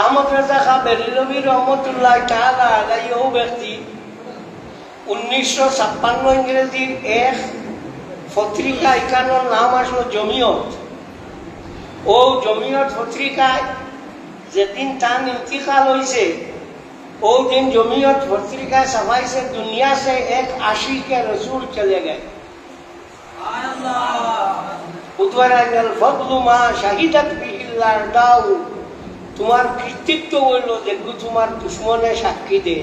আহমদ রেজা খাঁ বেরেলভী রহমতুল্লাহ তাআলা আলাইহি ও ব্যক্তি 1956 ইংরেজির এক পত্রিকা এখানোর নাম আসলো জমিয়ত। ও জমিয়ত পত্রিকায় যেদিন তার ইন্তিকাল হয়েছে ও দিন জমিয়ত পত্রিকায় ছাপাইছে দুনিয়া সে এক আশিকে রসুল চলে গেছে। তোমার কৃতিত্ব হইল দেখো তোমার দুশ্মনে সাক্ষী দে।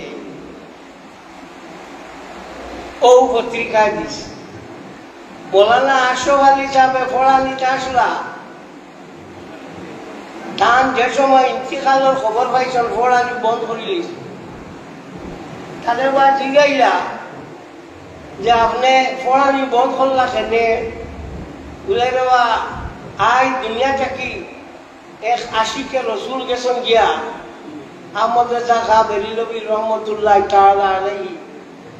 ও পত্রিকায় দিছে মৌলানা আশরাফ আলী সাহেবে পড়ানিতে আসলা তান যে সময় ইন্তিকালের খবর পাইছেন পড়ানি বন্ধ করে দিয়েছে। তাদের বা জিগাইলা যে আপনি পড়ানি বন্ধ করলা কেনে বলে দেওয়া আই দুনিয়াটা কি এক আশিকে রসুল গেছেন গিয়া আহমদ রেজা খাঁ বেরেলভী রহমতুল্লাহ তাআলা আলাইহি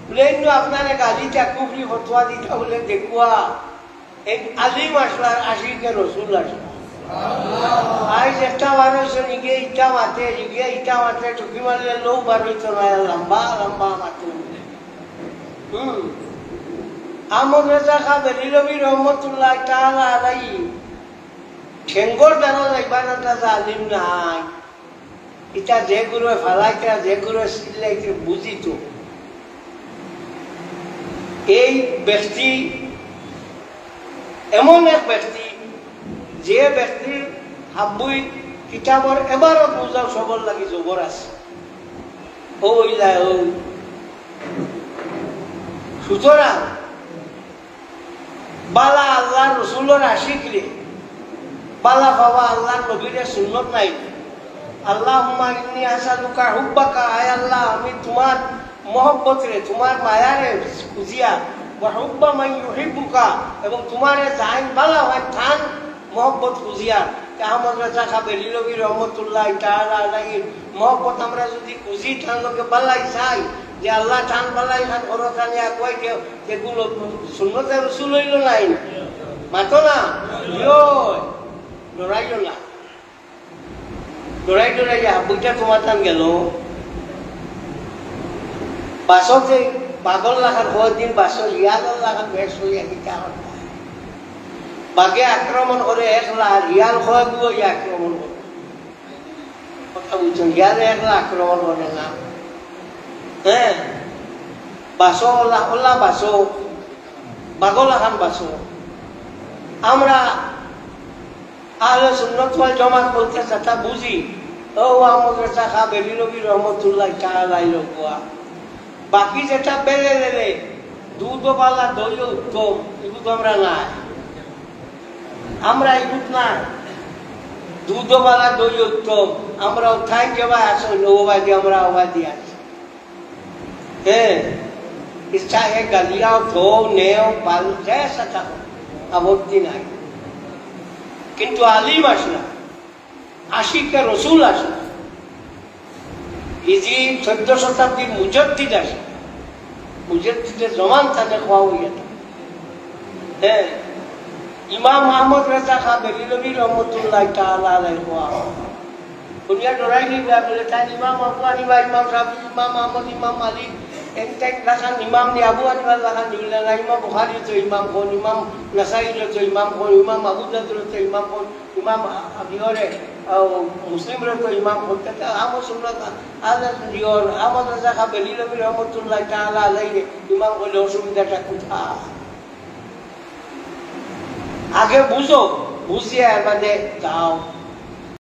বলে আপনার গালিটা কুফরি ফতোয়া দিতা বলে দেখুয়া এক আলিম আসলা আশিকে রসুল আসলা আজ একটা বার হয়েছে নিগে ইটা মাতে টুকি মারলে লোক বার হইতো না লম্বা লম্বা মাতে। আহমদ রেজা খাঁ বেরেলভী রহমতুল্লাহ তাআলা আলাইহি ঠেঙ্গর দ্বারা যাইবার একটা আলিম নাই। এটা যে গুরু ফালাইতে যে গুরু সিলাইতে বুঝিত। এই ব্যক্তি এমন এক ব্যক্তি যে ব্যক্তির হাব্বুই কিতাবর এবারও বুঝাও সবর লাগি জবর আছে। সুতরাং বালা আল্লাহ রসুলের আশিকরে বালা বাবা আল্লাহ নবীরে সুন্নত নাই। আল্লাহুম্মা ইন্নী আসালুকা হুব্বাকা, আয় আল্লাহ আমি তোমার মহব্বত রে তোমার মায়ারে খুঁজিয়া ওয়া হুব্বা মান ইউহিব্বুকা এবং তোমারে জাইন বালা হয় থান মহব্বত খুঁজিয়া। আহমদ রেজা খাঁ বেরেলভী রহমতুল্লাহ তাআলা আলাইহি মহব্বত আমরা যদি খুঁজি থান লোকে বালাই চাই যে আল্লাহ থান বালাই খান ঘরখানে আগুয়াই দেও যেগুলো সুন্নতে রসুল হইল নাই মাতো না ডরাইল না ডরাই বইটা তোমার টান গেল বাসক যে পাগল লাখার কয়েকদিন বাসক রিয়াল লাখার বেশ হইয়া গিয়ে বাঘে আক্রমণ করে একলা রিয়াল কয়েকগুলো আক্রমণ করে কথা বুঝছেন রিয়ালে একলা আক্রমণ করে না। হ্যাঁ বাসো ওলা বাসো পাগল লাখান বাসো আমরা আহলে সুন্নাত ওয়াল জামাত বলতে তা বুঝি ও আহমদ রেজা খাঁ বেরেলভী রহমতুল্লাহ তাআলা আলাইহি কোয়া বাকি যেটা বেলে লেলে দুধওয়ালা দই উত্তম এগুলো আমরা নাই আমরা এগুলো না দুধওয়ালা দই উত্তম আমরা উঠাই যাবা আসো নবাদি আমরা আবাদি আছি। হ্যাঁ ইচ্ছা হে গালিয়াও ধো নেও পাল জেসা থাকো আপত্তি নাই কিন্তু আলিম আসলা আশিকে রসুল আসলা ইজি 14 শতাব্দীর মুজাদ্দিদ আসলা মুজাদ্দিদের জমান তাদের খাওয়া হইয়া। হ্যাঁ ইমাম আহমদ রেজা খাঁ বেরেলভী রহমতুল্লাহ তাআলা আলাইহি দুনিয়া ডরাই নিবা বলে তাই ইমাম আবু হানিফা ইমাম শাফি ইমাম আহমদ ইমাম মালিক এক রাখান ইমাম নি আবু হানিফা রাখান দিলা না ইমাম বুখারী তো ইমাম কোন ইমাম নাসাই তো ইমাম কোন ইমাম আবু দাউদ তো ইমাম কোন ইমাম আবিহরে মুসলিম রে তো ইমাম কোন তা আমো সুন্নাত আলা দিওর আহমদ রেজা খাঁ বেরেলভী রহমতুল্লাহ তাআলা আলাইহি ইমাম হইলে অসুবিধাটা কোথায় আগে বুঝো বুঝিয়া মানে যাও।